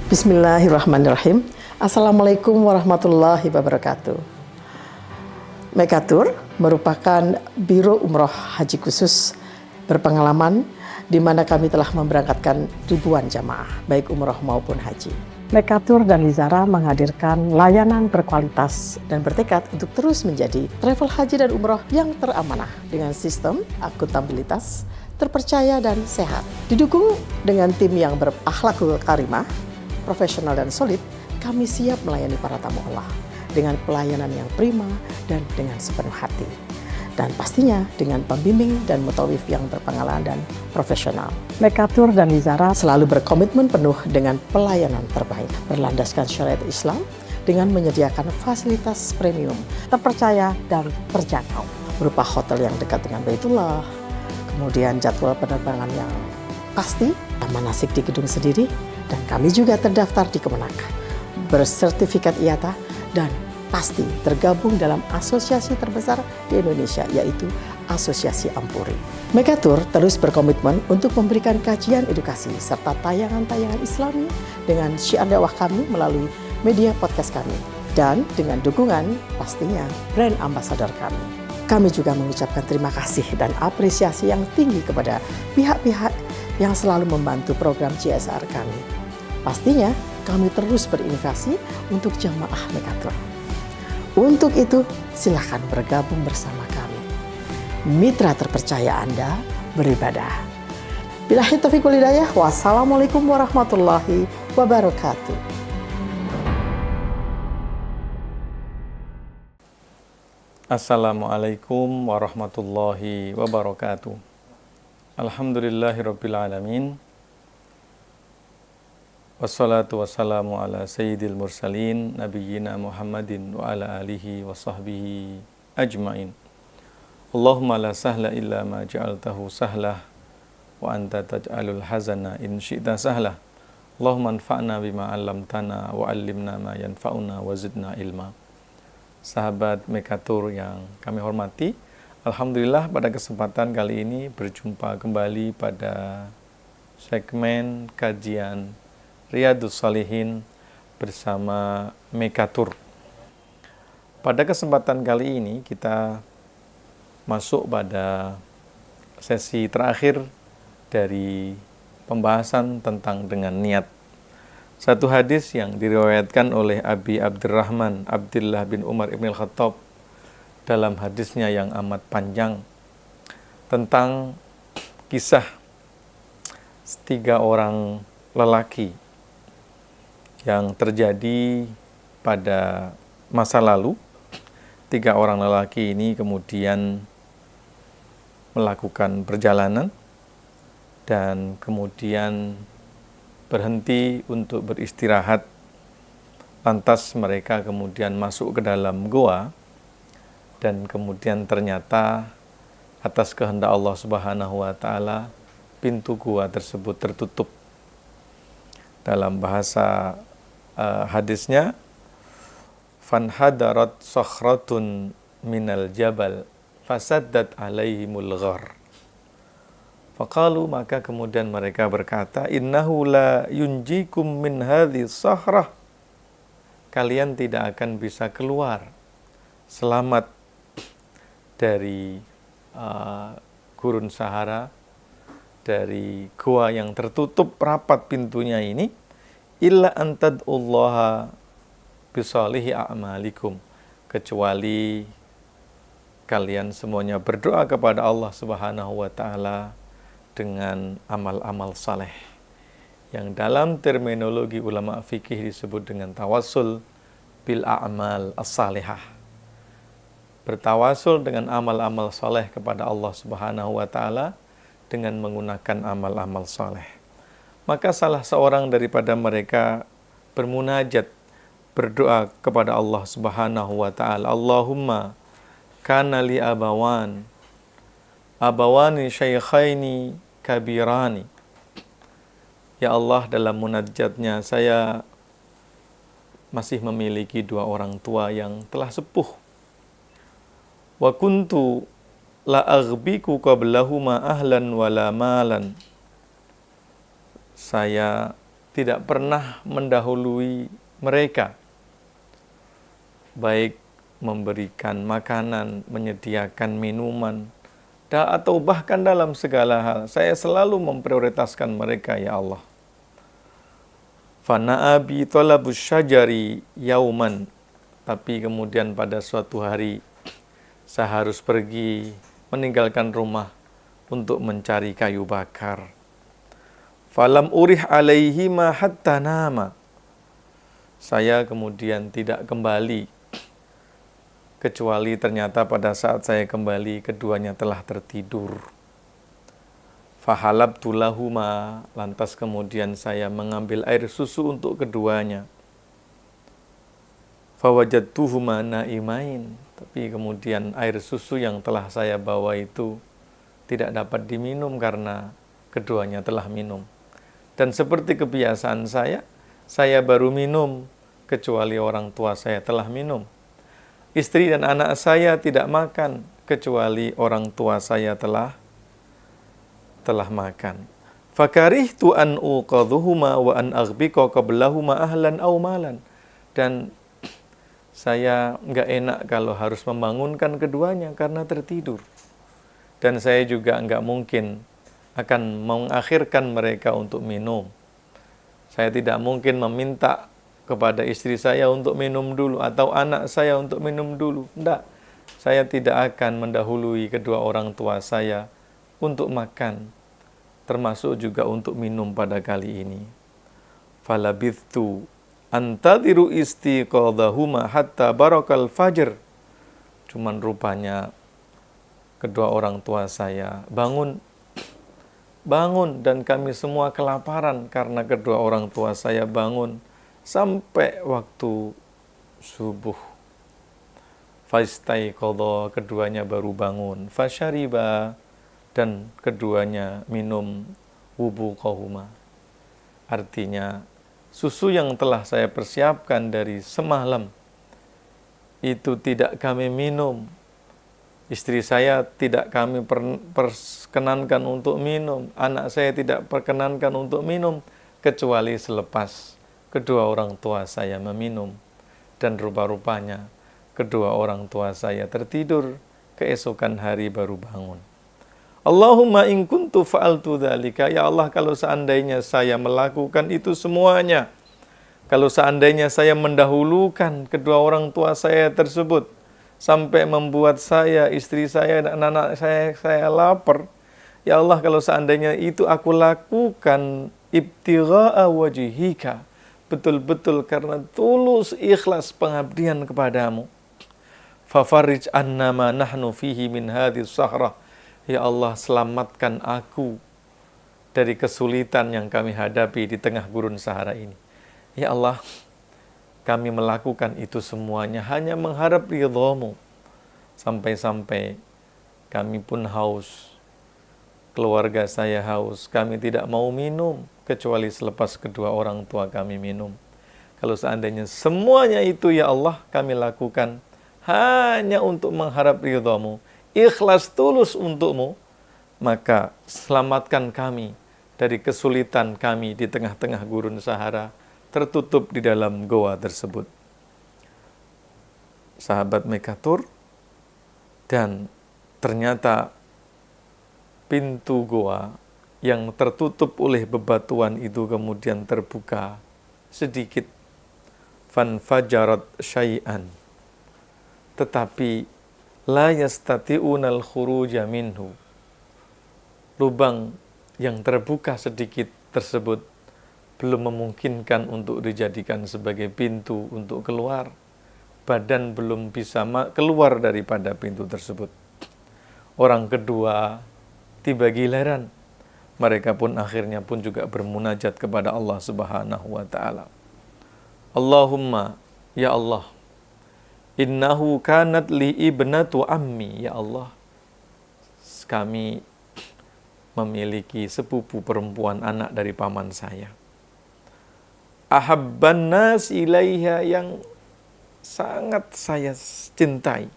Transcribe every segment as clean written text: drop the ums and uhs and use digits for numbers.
Bismillahirrahmanirrahim. Assalamualaikum warahmatullahi wabarakatuh. Mekatur merupakan Biro Umroh Haji Khusus berpengalaman di mana kami telah memberangkatkan ribuan jamaah, baik umroh maupun haji. Mekatur dan Lizara menghadirkan layanan berkualitas dan bertekad untuk terus menjadi travel haji dan umroh yang teramanah dengan sistem akuntabilitas, terpercaya dan sehat. Didukung dengan tim yang berakhlakul karimah, profesional dan solid, kami siap melayani para tamu Allah dengan pelayanan yang prima dan dengan sepenuh hati. Dan pastinya dengan pembimbing dan mutawif yang berpengalaman dan profesional. Mekatur dan Lizara selalu berkomitmen penuh dengan pelayanan terbaik, berlandaskan syariat Islam dengan menyediakan fasilitas premium, terpercaya dan terjangkau, berupa hotel yang dekat dengan Baitullah, kemudian jadwal penerbangan yang pasti, manasik di gedung sendiri, dan kami juga terdaftar di Kemenak, bersertifikat IATA, dan pasti tergabung dalam asosiasi terbesar di Indonesia, yaitu Asosiasi Ampuri. Mekatur terus berkomitmen untuk memberikan kajian edukasi serta tayangan-tayangan Islami dengan syiar dakwah kami melalui media podcast kami, dan dengan dukungan pastinya brand ambassador kami. Kami juga mengucapkan terima kasih dan apresiasi yang tinggi kepada pihak-pihak yang selalu membantu program CSR kami. Pastinya kami terus berinovasi untuk jamaah Mekatur. Untuk itu, silakan bergabung bersama kami. Mitra terpercaya Anda beribadah. Billahi taufiq wal hidayah. Wassalamualaikum warahmatullahi wabarakatuh. Assalamualaikum warahmatullahi wabarakatuh. Alhamdulillahirabbil alamin. Wassalatu wassalamu ala sayyidil mursalin nabiyyina Muhammadin wa ala alihi wa sahbihi ajmain. Allahumma la sahla illa ma ja'altahu sahlah wa anta taj'alul hazana in syi'ta sahlah. Allahumma anfa'na bima 'allamtana wa 'allimna ma yanfa'una wa zidna ilma. Sahabat Mekatur yang kami hormati, alhamdulillah pada kesempatan kali ini berjumpa kembali pada segmen kajian Riyadhus Shalihin bersama Mekatur. Pada kesempatan kali ini kita masuk pada sesi terakhir dari pembahasan tentang dengan niat. Satu hadis yang diriwayatkan oleh Abi Abdurrahman Abdullah bin Umar ibn al-Khattab dalam hadisnya yang amat panjang tentang kisah 3 orang lelaki yang terjadi pada masa lalu. 3 orang lelaki ini kemudian melakukan perjalanan dan kemudian berhenti untuk beristirahat. Lantas mereka kemudian masuk ke dalam goa dan kemudian ternyata atas kehendak Allah Subhanahu wa taala pintu gua tersebut tertutup. Dalam bahasa hadisnya, fanhadarat sakhratun minal jabal fasaddat alaihimul ghar. Faqalu, maka kemudian mereka berkata, innahu la yunjikum min hadhi sahrah. Kalian tidak akan bisa keluar selamat dari gurun Sahara, dari gua yang tertutup rapat pintunya ini, illa antad'ullaha bisalihi a'malikum, kecuali kalian semuanya berdoa kepada Allah Subhanahu wa taala dengan amal-amal saleh yang dalam terminologi ulama fikih disebut dengan tawassul bil a'mal as-salihah. Bertawasul dengan amal-amal saleh kepada Allah Subhanahu wa taala dengan menggunakan amal-amal saleh. Maka salah seorang daripada mereka bermunajat, berdoa kepada Allah Subhanahu wa taala, Allahumma kana li abawani syaikhaini kabirani. Ya Allah, dalam munajatnya saya masih memiliki 2 orang tua yang telah sepuh. Wa kuntu la aghbiku qablahuma ahlan wala malan. Saya tidak pernah mendahului mereka, baik memberikan makanan, menyediakan minuman, atau bahkan dalam segala hal. Saya selalu memprioritaskan mereka, ya Allah. Fana'abi tolabus syajari yauman. Tapi kemudian pada suatu hari, saya harus pergi meninggalkan rumah untuk mencari kayu bakar. Falam urih alaihima hatta nama. Saya kemudian tidak kembali, kecuali ternyata pada saat saya kembali, keduanya telah tertidur. Fahalabtu lahuma, lantas kemudian saya mengambil air susu untuk keduanya. Fawajadtuhuma naimain, tapi kemudian air susu yang telah saya bawa itu tidak dapat diminum karena keduanya telah minum. Dan seperti kebiasaan saya baru minum kecuali orang tua saya telah minum. Istri dan anak saya tidak makan kecuali orang tua saya telah makan. Fakarihtu an uqadhuhuma wa an aghbiqa qablahuma ahlan aw malan. Dan saya enggak enak kalau harus membangunkan keduanya karena tertidur. Dan saya juga enggak mungkin akan mengakhirkan mereka untuk minum. Saya tidak mungkin meminta kepada istri saya untuk minum dulu atau anak saya untuk minum dulu. Tidak, saya tidak akan mendahului kedua orang tua saya untuk makan, termasuk juga untuk minum pada kali ini. Falabithtu antadiru istiqadhahuma hatta barakal fajr. Cuman rupanya kedua orang tua saya bangun dan kami semua kelaparan karena kedua orang tua saya bangun sampai waktu subuh. Fastaiqadha, keduanya baru bangun. Fasyariba, dan keduanya minum wubuqahuma. Artinya susu yang telah saya persiapkan dari semalam itu tidak kami minum. Istri saya tidak kami perkenankan untuk minum. Anak saya tidak perkenankan untuk minum kecuali selepas kedua orang tua saya meminum. Dan rupa-rupanya kedua orang tua saya tertidur, keesokan hari baru bangun. Allahumma in kuntu fa'altu dzalika, ya Allah, kalau seandainya saya melakukan itu semuanya, kalau seandainya saya mendahulukan kedua orang tua saya tersebut sampai membuat saya, istri saya dan anak saya lapar, ya Allah, kalau seandainya itu aku lakukan ibtigha'a wajhika, betul-betul karena tulus ikhlas pengabdian kepadamu, fafarij anna ma nahnu fihi min hadhihi sahrah, ya Allah, selamatkan aku dari kesulitan yang kami hadapi di tengah gurun Sahara ini. Ya Allah, kami melakukan itu semuanya hanya mengharap ridha-Mu. Sampai-sampai kami pun haus, keluarga saya haus, kami tidak mau minum kecuali selepas kedua orang tua kami minum. Kalau seandainya semuanya itu, ya Allah, kami lakukan hanya untuk mengharap ridha-Mu, ikhlas tulus untuk-Mu, maka selamatkan kami dari kesulitan kami di tengah-tengah gurun Sahara, tertutup di dalam goa tersebut. Sahabat mekatur, dan ternyata pintu goa yang tertutup oleh bebatuan itu kemudian terbuka sedikit. Fanfajarat syai'an, tetapi la yastati'unal khuruja minhu. Lubang yang terbuka sedikit tersebut belum memungkinkan untuk dijadikan sebagai pintu untuk keluar. Badan belum bisa keluar daripada pintu tersebut. Orang kedua tiba giliran. Mereka pun akhirnya pun juga bermunajat kepada Allah Subhanahu wa ta'ala. Allahumma, ya Allah, innahu kanat li ibnatu ammi, ya Allah, kami memiliki sepupu perempuan, anak dari paman saya. Ahabban nas ilaiha, yang sangat saya cintai.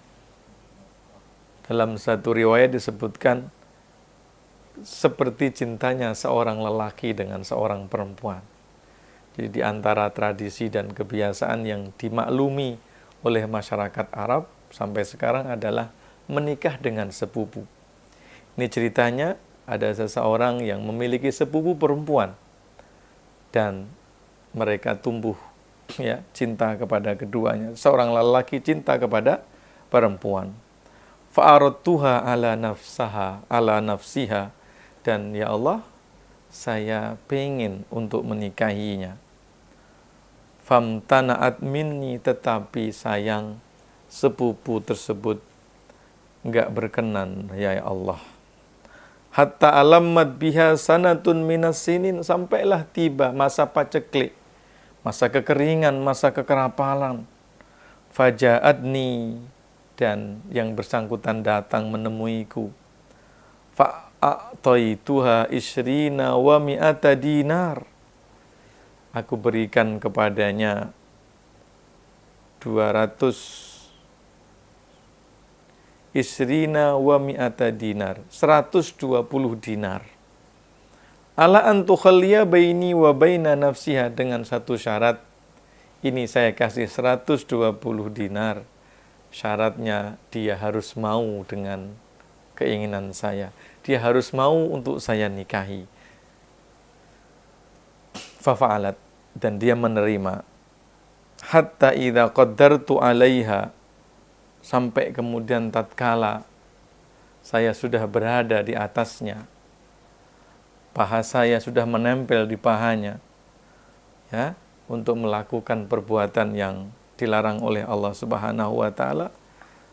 Dalam satu riwayat disebutkan seperti cintanya seorang lelaki dengan seorang perempuan. Jadi di antara tradisi dan kebiasaan yang dimaklumi oleh masyarakat Arab sampai sekarang adalah menikah dengan sepupu. Ini ceritanya, ada seseorang yang memiliki sepupu perempuan dan mereka tumbuh ya cinta kepada keduanya. Seorang lelaki cinta kepada perempuan. Fa'aradtuha ala nafsiha, dan ya Allah, saya pengen untuk menikahinya. Famtana'at minni, tetapi sayang sepupu tersebut enggak berkenan ya Allah. Hatta alammat biha sanatun minas sinin, sampailah tiba masa paceklik, masa kekeringan, masa kekerapalan. Faja'adni, dan yang bersangkutan datang menemuiku. Fa'ataituha isyrina wa mi'ata dinar. Aku berikan kepadanya 200 isrina wa mi'ata dinar, 120 dinar. Ala an tukhalliya baini wa baina nafsiha, dengan satu syarat. Ini saya kasih 120 dinar. Syaratnya dia harus mau dengan keinginan saya. Dia harus mau untuk saya nikahi. Fafa'alat, dan dia menerima. Hatta idza qaddartu 'alaiha, sampai kemudian tatkala saya sudah berada di atasnya, paha saya sudah menempel di pahanya, ya, untuk melakukan perbuatan yang dilarang oleh Allah Subhanahu wa taala.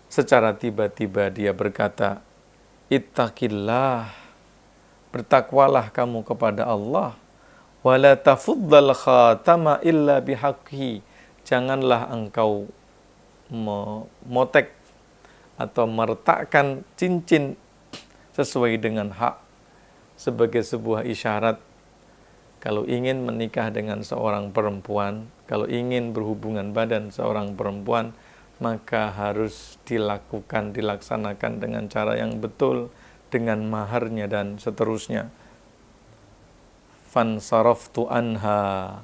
Secara tiba-tiba dia berkata, "Ittaqillah, bertakwalah kamu kepada Allah. Wala tafuddal khatama illa bihaqqihi, janganlah engkau memotek atau meletakkan cincin sesuai dengan hak, sebagai sebuah isyarat kalau ingin menikah dengan seorang perempuan, kalau ingin berhubungan badan seorang perempuan, maka harus dilaksanakan dengan cara yang betul, dengan maharnya dan seterusnya." Fansaraftu anha,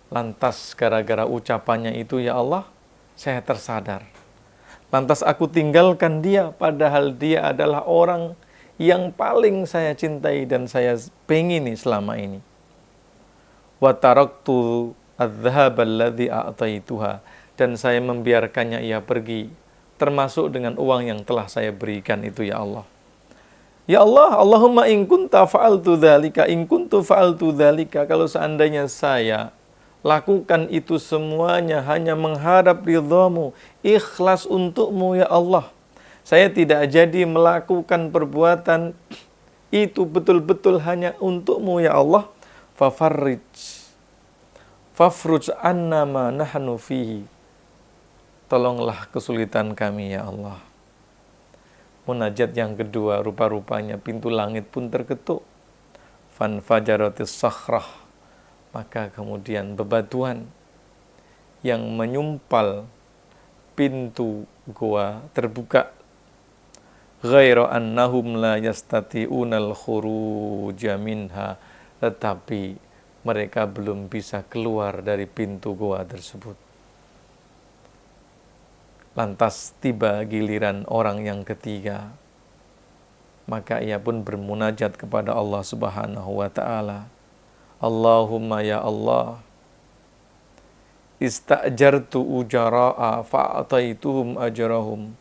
lantas gara-gara ucapannya itu, ya Allah, saya tersadar. Lantas aku tinggalkan dia, padahal dia adalah orang yang paling saya cintai dan saya pengini selama ini. Wa taraktu adz-dzahab alladzi a'taituha, dan saya membiarkannya ia pergi, termasuk dengan uang yang telah saya berikan itu, ya Allah. Ya Allah, Allahumma in kunta fa'altu dzalika, in kuntu fa'altu dzalika, kalau seandainya saya lakukan itu semuanya hanya mengharap ridhamu, ikhlas untukmu ya Allah, saya tidak jadi melakukan perbuatan itu betul-betul hanya untukmu ya Allah, fafruj anna ma nahnu fihi, tolonglah kesulitan kami ya Allah. Munajat yang kedua, rupa-rupanya pintu langit pun terketuk. Fanfajaratis sakhrah, maka kemudian bebatuan yang menyumpal pintu gua terbuka. Ghaira annahum la yastati'unal khuruja minha, tetapi mereka belum bisa keluar dari pintu gua tersebut. Lantas tiba giliran orang yang ketiga, maka ia pun bermunajat kepada Allah Subhanahu wa ta'ala. Allahumma ya Allah, ista'jartu ujara'a fa'ataituhum ajrahum.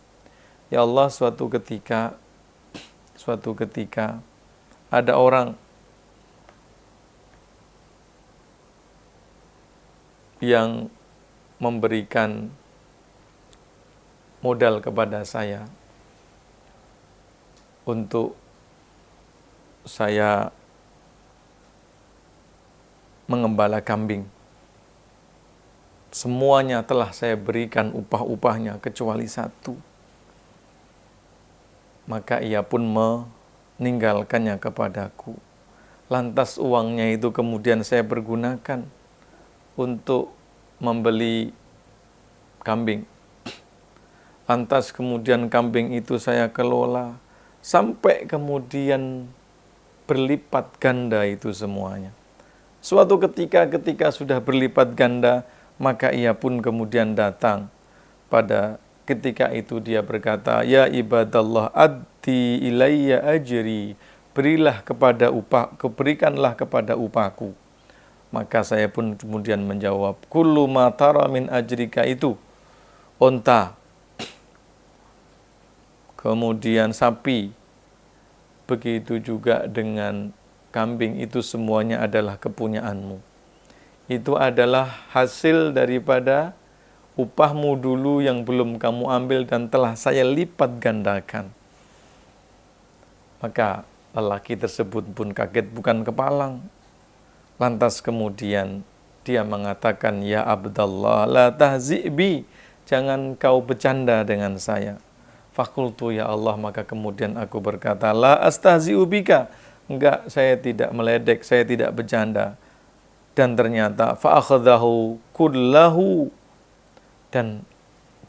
Ya Allah, suatu ketika ada orang yang memberikan modal kepada saya untuk saya mengembala kambing. Semuanya telah saya berikan upah-upahnya kecuali satu. Maka ia pun meninggalkannya kepadaku. Lantas uangnya itu kemudian saya pergunakan untuk membeli kambing. Lantas kemudian kambing itu saya kelola sampai kemudian berlipat ganda itu semuanya. Suatu ketika sudah berlipat ganda, maka ia pun kemudian datang. Pada ketika itu dia berkata, ya ibadallah addi ilayya ajri, berikanlah kepada upahku. Maka saya pun kemudian menjawab, kullu ma tara min ajrika itu onta, kemudian sapi, begitu juga dengan kambing, itu semuanya adalah kepunyaanmu. Itu adalah hasil daripada upahmu dulu yang belum kamu ambil dan telah saya lipat gandakan. Maka lelaki tersebut pun kaget bukan kepalang. Lantas kemudian dia mengatakan, ya Abdallah, la tahzi'bi, jangan kau bercanda dengan saya. Fakultu ya Allah, maka kemudian aku berkata, la astahzi'u bika, enggak, saya tidak meledek, saya tidak bercanda. Dan ternyata fa'akhadahu kullahu, dan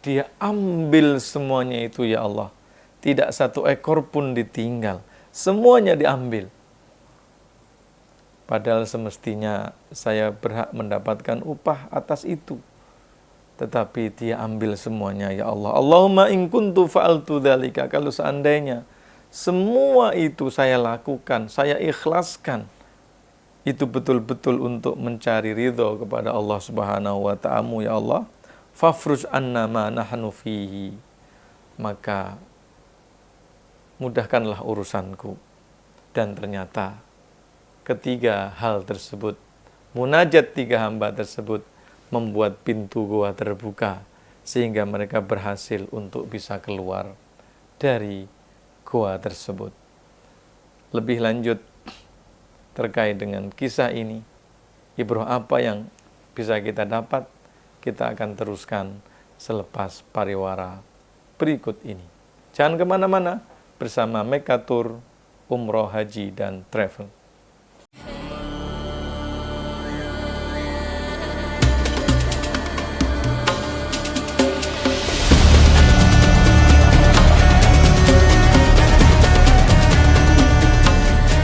dia ambil semuanya itu ya Allah. Tidak satu ekor pun ditinggal, semuanya diambil. Padahal semestinya saya berhak mendapatkan upah atas itu. Tetapi dia ambil semuanya ya Allah. Allahumma in kuntu fa'altu dzalika, kalau seandainya semua itu saya lakukan, saya ikhlaskan, itu betul-betul untuk mencari ridho kepada Allah Subhanahu wa ta'ala ya Allah, fafruj anna ma nahnu fihi, maka mudahkanlah urusanku. Dan ternyata ketiga hal tersebut, munajat tiga hamba tersebut, membuat pintu gua terbuka sehingga mereka berhasil untuk bisa keluar dari gua tersebut. Lebih lanjut terkait dengan kisah ini, ibrah apa yang bisa kita dapat, kita akan teruskan selepas pariwara berikut ini. Jangan kemana-mana, bersama Mekatur Umroh, Haji, dan Travel.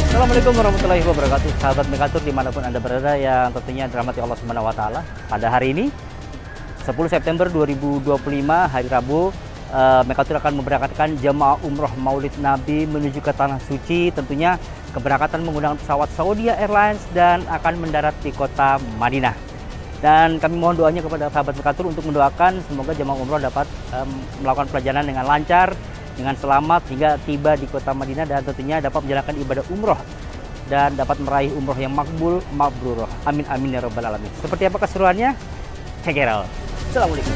Assalamualaikum warahmatullahi wabarakatuh, sahabat Mekatur dimanapun Anda berada yang tentunya dirahmati Allah Subhanahu wa Ta'ala. Pada hari ini 10 September 2025 hari Rabu, Mekatur akan memberangkatkan jemaah umroh Maulid Nabi menuju ke Tanah Suci. Tentunya keberangkatan menggunakan pesawat Saudi Airlines dan akan mendarat di kota Madinah. Dan kami mohon doanya kepada sahabat Mekatur untuk mendoakan semoga jemaah umroh dapat melakukan perjalanan dengan lancar, dengan selamat hingga tiba di kota Madinah, dan tentunya dapat menjalankan ibadah umroh dan dapat meraih umroh yang makbul mabrur. Amin amin ya rabbal alamin. Seperti apa keseruannya? Check it out. Assalamualaikum.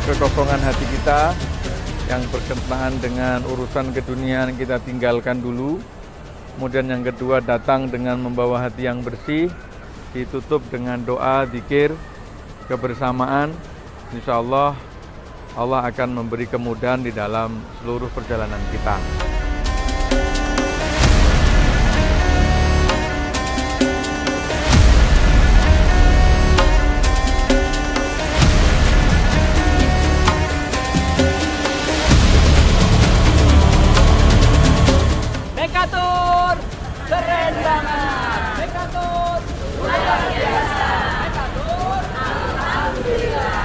Kekosongan hati kita yang berkenaan dengan urusan keduniaan kita tinggalkan dulu. Kemudian yang kedua, datang dengan membawa hati yang bersih, ditutup dengan doa, zikir, kebersamaan. Insya Allah, Allah akan memberi kemudahan di dalam seluruh perjalanan kita. Mekatur keren banget, Mekatur luar biasa, Mekatur alhamdulillah.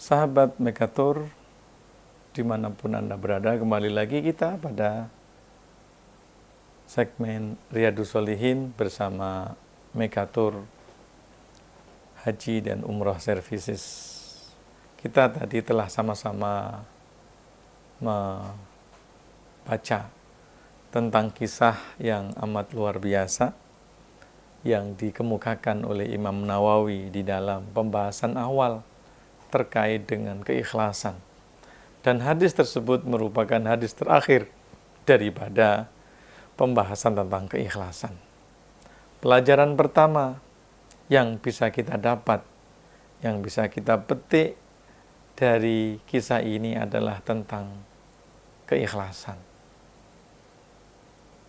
Sahabat Mekatur, dimanapun Anda berada, kembali lagi kita pada segmen Riyadhus Shalihin bersama Mekatur Haji dan Umroh Services. Kita tadi telah sama-sama membaca tentang kisah yang amat luar biasa yang dikemukakan oleh Imam Nawawi di dalam pembahasan awal terkait dengan keikhlasan. Dan hadis tersebut merupakan hadis terakhir daripada pembahasan tentang keikhlasan. Pelajaran pertama yang bisa kita dapat, yang bisa kita petik dari kisah ini adalah tentang keikhlasan.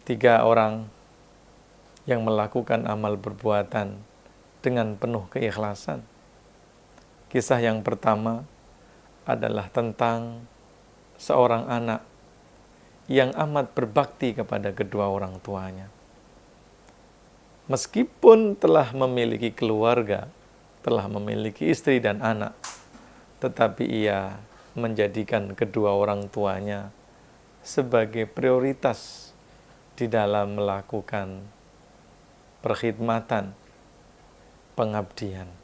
3 orang yang melakukan amal perbuatan dengan penuh keikhlasan. Kisah yang pertama adalah tentang seorang anak yang amat berbakti kepada kedua orang tuanya. Meskipun telah memiliki keluarga, telah memiliki istri dan anak, tetapi ia menjadikan kedua orang tuanya sebagai prioritas di dalam melakukan perkhidmatan, pengabdian.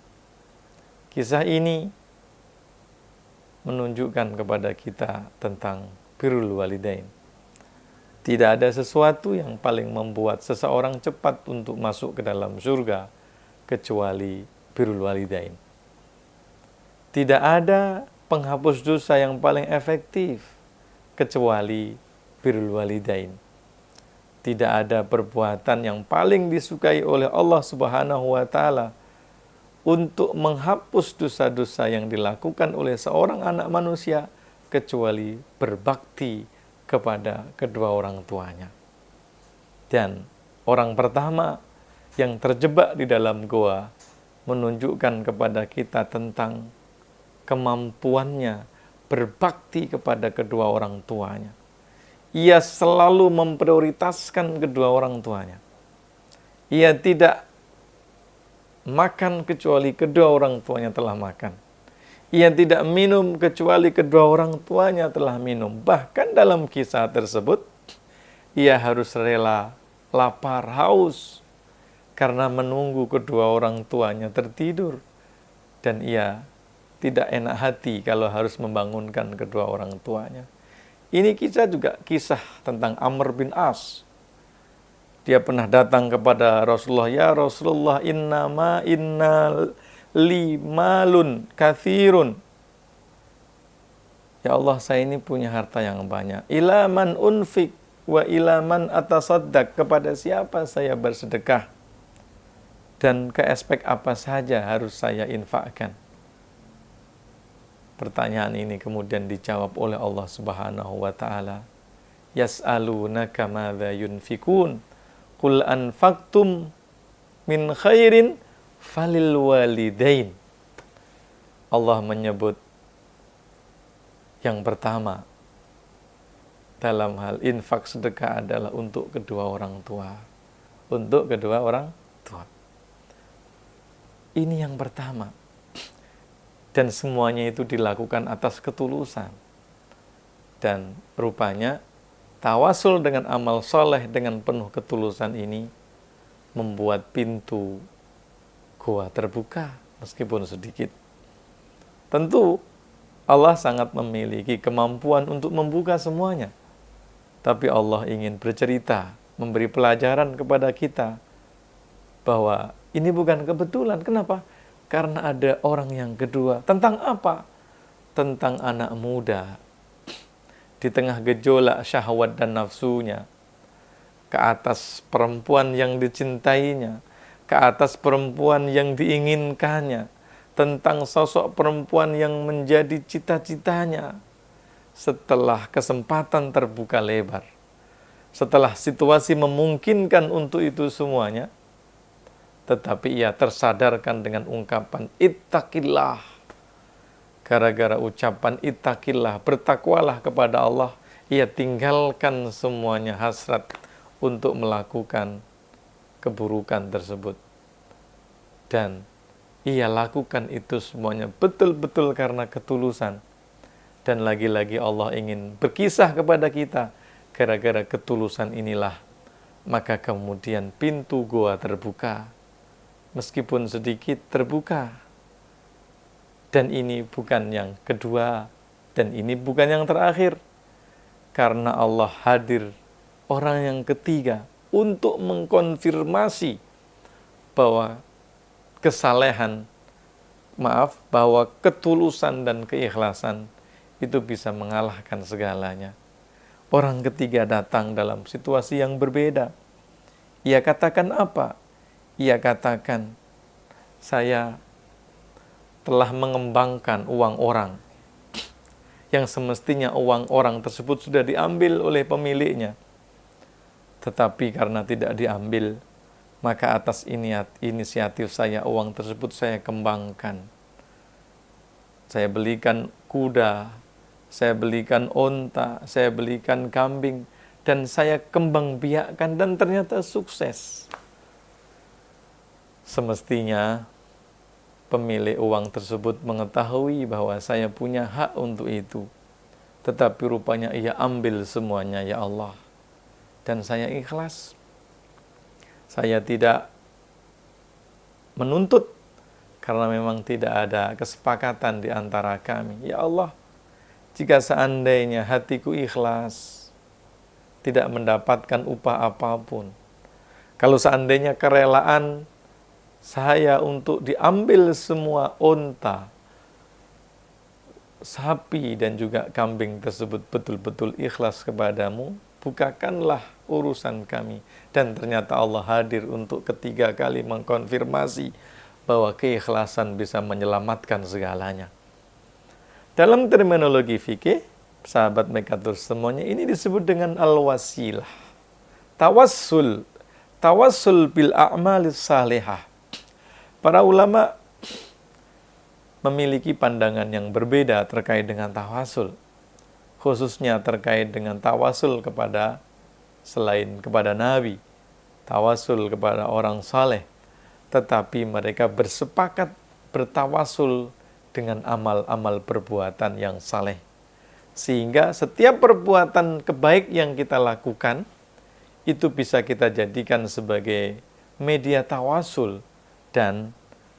Kisah ini menunjukkan kepada kita tentang birrul walidain. Tidak ada sesuatu yang paling membuat seseorang cepat untuk masuk ke dalam surga kecuali birrul walidain. Tidak ada penghapus dosa yang paling efektif kecuali birrul walidain. Tidak ada perbuatan yang paling disukai oleh Allah Subhanahu wa Ta'ala untuk menghapus dosa-dosa yang dilakukan oleh seorang anak manusia kecuali berbakti kepada kedua orang tuanya. Dan orang pertama yang terjebak di dalam goa menunjukkan kepada kita tentang kemampuannya berbakti kepada kedua orang tuanya. Ia selalu memprioritaskan kedua orang tuanya. Ia tidak makan kecuali kedua orang tuanya telah makan. Ia tidak minum kecuali kedua orang tuanya telah minum. Bahkan dalam kisah tersebut, ia harus rela lapar, haus, karena menunggu kedua orang tuanya tertidur. Dan ia tidak enak hati kalau harus membangunkan kedua orang tuanya. Ini kisah juga kisah tentang Amr bin As. Dia pernah datang kepada Rasulullah, ya Rasulullah, inna li malun kathirun. Ya Allah, saya ini punya harta yang banyak. Ila man unfik wa ila man atasaddaq. Kepada siapa saya bersedekah? Dan ke aspek apa saja harus saya infakkan? Pertanyaan ini kemudian dijawab oleh Allah Subhanahu wa Ta'ala. Yas'alunaka madza yunfikun. Qul anfaqtum min khairin falil walidain. Allah menyebut yang pertama dalam hal infak sedekah adalah untuk kedua orang tua. Untuk kedua orang tua. Ini yang pertama. Dan semuanya itu dilakukan atas ketulusan. Dan rupanya tawasul dengan amal soleh dengan penuh ketulusan ini membuat pintu goa terbuka meskipun sedikit. Tentu Allah sangat memiliki kemampuan untuk membuka semuanya. Tapi Allah ingin bercerita, memberi pelajaran kepada kita bahwa ini bukan kebetulan. Kenapa? Karena ada orang yang kedua. Tentang apa? Tentang anak muda. Di tengah gejolak syahwat dan nafsunya. Ke atas perempuan yang dicintainya. Ke atas perempuan yang diinginkannya. Tentang sosok perempuan yang menjadi cita-citanya. Setelah kesempatan terbuka lebar. Setelah situasi memungkinkan untuk itu semuanya. Tetapi ia tersadarkan dengan ungkapan ittaqillah. Gara-gara ucapan ittaqillah, bertakwalah kepada Allah, ia tinggalkan semuanya hasrat untuk melakukan keburukan tersebut. Dan ia lakukan itu semuanya betul-betul karena ketulusan. Dan lagi-lagi Allah ingin berkisah kepada kita, gara-gara ketulusan inilah, maka kemudian pintu goa terbuka, meskipun sedikit terbuka. Dan ini bukan yang kedua, dan ini bukan yang terakhir. Karena Allah hadir orang yang ketiga untuk mengkonfirmasi bahwa bahwa ketulusan dan keikhlasan itu bisa mengalahkan segalanya. Orang ketiga datang dalam situasi yang berbeda. Ia katakan apa? Ia katakan, saya telah mengembangkan uang orang, yang semestinya uang orang tersebut sudah diambil oleh pemiliknya. Tetapi karena tidak diambil, maka atas inisiatif saya, uang tersebut saya kembangkan. Saya belikan kuda, saya belikan onta, saya belikan kambing, dan saya kembang biakkan, dan ternyata sukses. Semestinya pemilik uang tersebut mengetahui bahwa saya punya hak untuk itu. Tetapi rupanya ia ambil semuanya, ya Allah. Dan saya ikhlas. Saya tidak menuntut, karena memang tidak ada kesepakatan di antara kami. Ya Allah, jika seandainya hatiku ikhlas, tidak mendapatkan upah apapun, kalau seandainya kerelaan saya untuk diambil semua onta, sapi, dan juga kambing tersebut betul-betul ikhlas kepadamu, bukakanlah urusan kami. Dan ternyata Allah hadir untuk ketiga kali mengkonfirmasi bahwa keikhlasan bisa menyelamatkan segalanya. Dalam terminologi fikih, sahabat Mekatur semuanya, ini disebut dengan al-wasilah. Tawassul bil a'malis salihah. Para ulama memiliki pandangan yang berbeda terkait dengan tawasul, khususnya terkait dengan tawasul kepada selain kepada Nabi, tawasul kepada orang saleh. Tetapi mereka bersepakat bertawasul dengan amal-amal perbuatan yang saleh, sehingga setiap perbuatan kebaik yang kita lakukan itu bisa kita jadikan sebagai media tawasul. Dan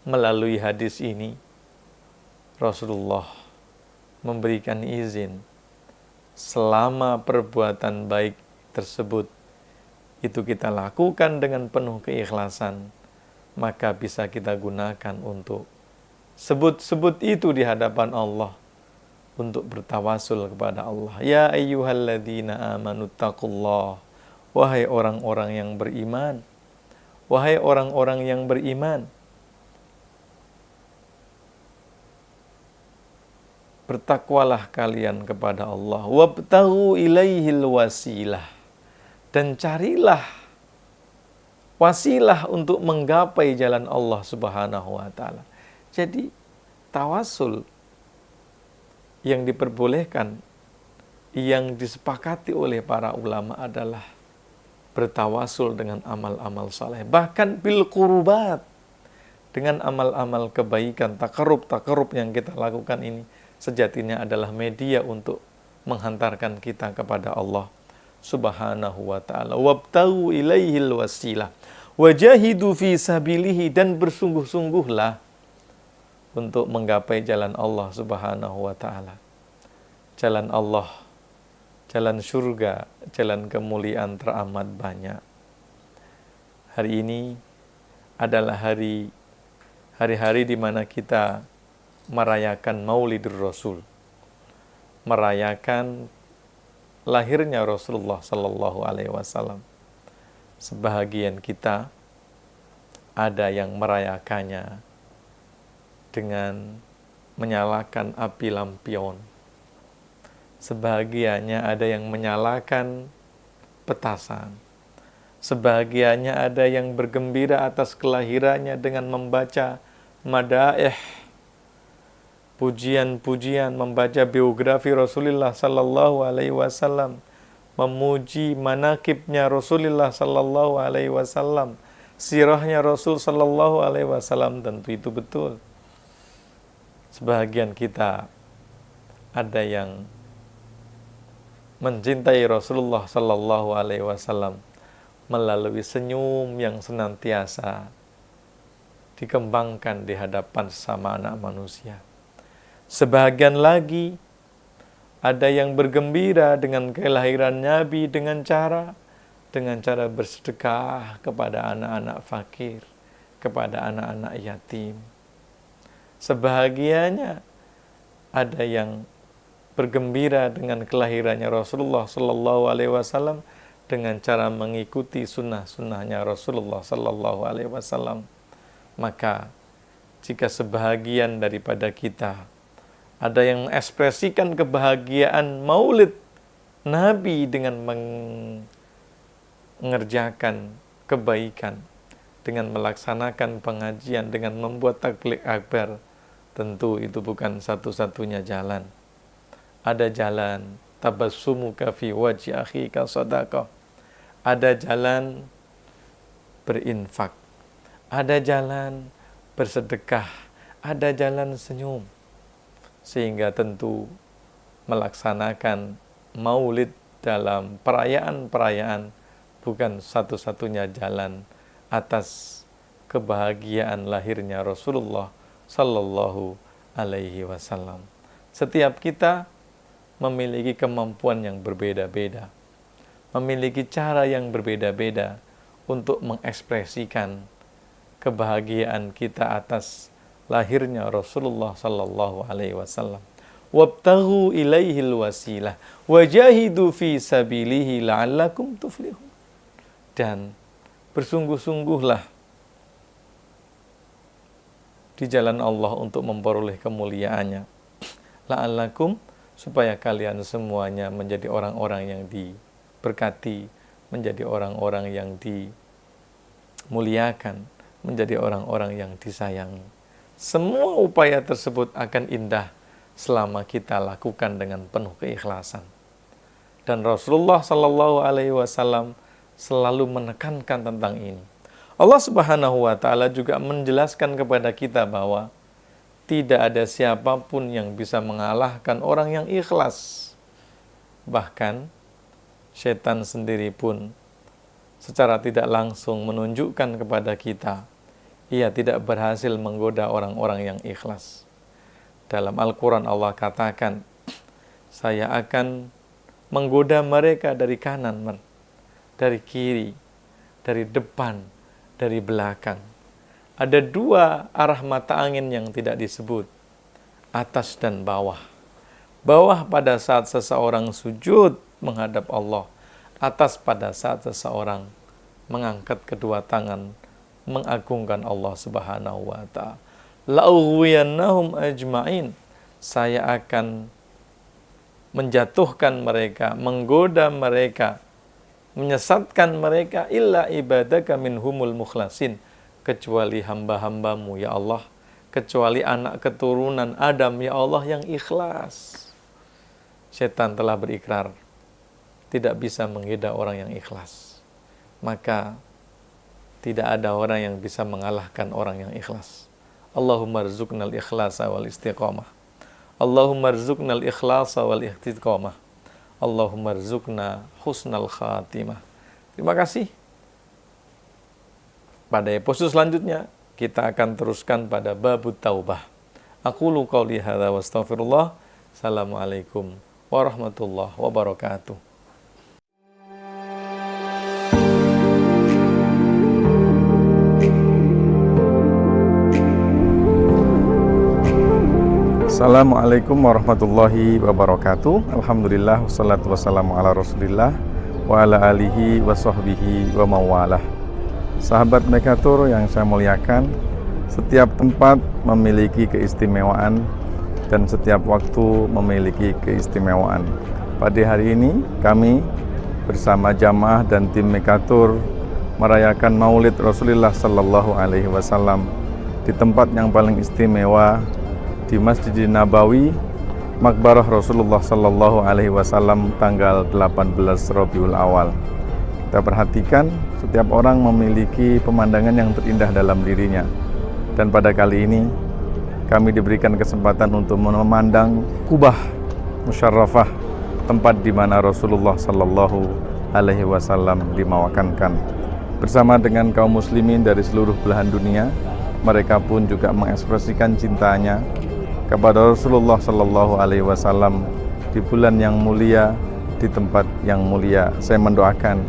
melalui hadis ini, Rasulullah memberikan izin, selama perbuatan baik tersebut itu kita lakukan dengan penuh keikhlasan, maka bisa kita gunakan untuk sebut-sebut itu di hadapan Allah, untuk bertawasul kepada Allah. Ya ayyuhalladzina amanu taqullah. Wahai orang-orang yang beriman, wahai orang-orang yang beriman, bertakwalah kalian kepada Allah. Wabtaghu ilaihil wasilah. Dan carilah wasilah untuk menggapai jalan Allah Subhanahu wa ta'ala. Jadi tawasul yang diperbolehkan, yang disepakati oleh para ulama adalah bertawasul dengan amal-amal saleh, bahkan bil qurubat, dengan amal-amal kebaikan, takarub yang kita lakukan ini sejatinya adalah media untuk menghantarkan kita kepada Allah Subhanahu wa ta'ala. Wabtaghu ilaihil wasilah wajahidu fi sabilihi, dan bersungguh-sungguhlah untuk menggapai jalan Allah Subhanahu wa ta'ala. Jalan Allah, jalan surga, jalan kemuliaan teramat banyak. Hari ini adalah hari-hari di mana kita merayakan Maulidur Rasul, merayakan lahirnya Rasulullah Sallallahu Alaihi Wasallam. Sebahagian kita ada yang merayakannya dengan menyalakan api lampion. Sebahagiannya ada yang menyalakan petasan. Sebahagiannya ada yang bergembira atas kelahirannya dengan membaca madaih, pujian-pujian, membaca biografi Rasulullah Sallallahu Alaihi Wasallam, memuji manakibnya Rasulullah Sallallahu Alaihi Wasallam, sirahnya Rasul Sallallahu Alaihi Wasallam, tentu itu betul. Sebagian kita ada yang mencintai Rasulullah Sallallahu Alaihi Wasallam melalui senyum yang senantiasa dikembangkan di hadapan sama anak manusia. Sebagian lagi ada yang bergembira dengan kelahiran Nabi dengan cara bersedekah kepada anak-anak fakir, kepada anak-anak yatim. Sebahagiannya ada yang bergembira dengan kelahirannya Rasulullah Sallallahu Alaihi Wasallam dengan cara mengikuti sunnah-sunnahnya Rasulullah Sallallahu Alaihi Wasallam. Maka jika sebahagian daripada kita ada yang mengekspresikan kebahagiaan maulid Nabi dengan mengerjakan kebaikan, dengan melaksanakan pengajian, dengan membuat takbir akbar, tentu itu bukan satu-satunya jalan. Ada jalan tabassumuka fi wajhi akhika shadaqah. Ada jalan berinfak. Ada jalan bersedekah. Ada jalan senyum. Sehingga tentu melaksanakan maulid dalam perayaan-perayaan bukan satu-satunya jalan atas kebahagiaan lahirnya Rasulullah Sallallahu Alaihi Wasallam. Setiap kita memiliki kemampuan yang berbeda-beda, memiliki cara yang berbeda-beda untuk mengekspresikan kebahagiaan kita atas lahirnya Rasulullah Sallallahu Alaihi Wasallam. Wabtaghu ilaihil wasilah wajahidu fi sabilihi la'allakum tuflihun. Dan bersungguh-sungguhlah di jalan Allah untuk memperoleh kemuliaannya. La'allakum, supaya kalian semuanya menjadi orang-orang yang diberkati, menjadi orang-orang yang dimuliakan, menjadi orang-orang yang disayangi. Semua upaya tersebut akan indah selama kita lakukan dengan penuh keikhlasan. Dan Rasulullah Sallallahu Alaihi Wasallam selalu menekankan tentang ini. Allah Subhanahu wa Ta'ala juga menjelaskan kepada kita bahwa tidak ada siapapun yang bisa mengalahkan orang yang ikhlas. Bahkan setan sendiri pun secara tidak langsung menunjukkan kepada kita ia tidak berhasil menggoda orang-orang yang ikhlas. Dalam Al-Quran Allah katakan, saya akan menggoda mereka dari kanan, dari kiri, dari depan, dari belakang. Ada dua arah mata angin yang tidak disebut, atas dan bawah. Bawah pada saat seseorang sujud menghadap Allah, atas pada saat seseorang mengangkat kedua tangan mengagungkan Allah Subhanahu wa Ta'ala. La'ughwiyannahum ajma'in. Saya akan menjatuhkan mereka, menggoda mereka, menyesatkan mereka, illa ibadaka minhumul mukhlasin, kecuali hamba-hambamu ya Allah, kecuali anak keturunan Adam ya Allah yang ikhlas. Setan telah berikrar tidak bisa menggoda orang yang ikhlas. Maka tidak ada orang yang bisa mengalahkan orang yang ikhlas. Allahumma rzuqnal ikhlasa wal istiqamah. Allahumma rzuqnal ikhlasa wal istiqamah. Allahumma rzuqna husnal khatimah. Terima kasih. Pada episode selanjutnya kita akan teruskan pada babut taubah. Aqulu qouli hadza wa astaghfirullah. Assalamualaikum warahmatullahi wabarakatuh. Assalamualaikum warahmatullahi wabarakatuh. Alhamdulillah, wassalatu wassalamu ala rasulillah wa ala alihi wa sahbihi wa mawalah. Sahabat Mekatur yang saya muliakan, setiap tempat memiliki keistimewaan dan setiap waktu memiliki keistimewaan. Pada hari ini kami bersama jamaah dan tim Mekatur merayakan Maulid Rasulullah Sallallahu Alaihi Wasallam di tempat yang paling istimewa, di Masjid Nabawi, Makbarah Rasulullah Sallallahu Alaihi Wasallam, tanggal 18 Rabiul Awal. Kita perhatikan setiap orang memiliki pemandangan yang terindah dalam dirinya. Dan pada kali ini kami diberikan kesempatan untuk memandang Kubah Musyarrafah, tempat di mana Rasulullah Sallallahu Alaihi Wasallam dimakamkan. Bersama dengan kaum muslimin dari seluruh belahan dunia, mereka pun juga mengekspresikan cintanya kepada Rasulullah Sallallahu Alaihi Wasallam di bulan yang mulia, di tempat yang mulia. Saya mendoakan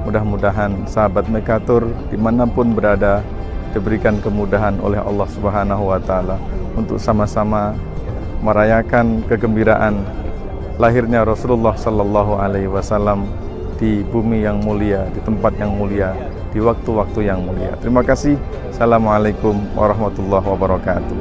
mudah-mudahan sahabat Mekatur dimanapun berada diberikan kemudahan oleh Allah Subhanahu wa Ta'ala untuk sama-sama merayakan kegembiraan lahirnya Rasulullah Sallallahu Alaihi Wasallam di bumi yang mulia, di tempat yang mulia, di waktu-waktu yang mulia. Terima kasih. Assalamualaikum warahmatullahi wabarakatuh.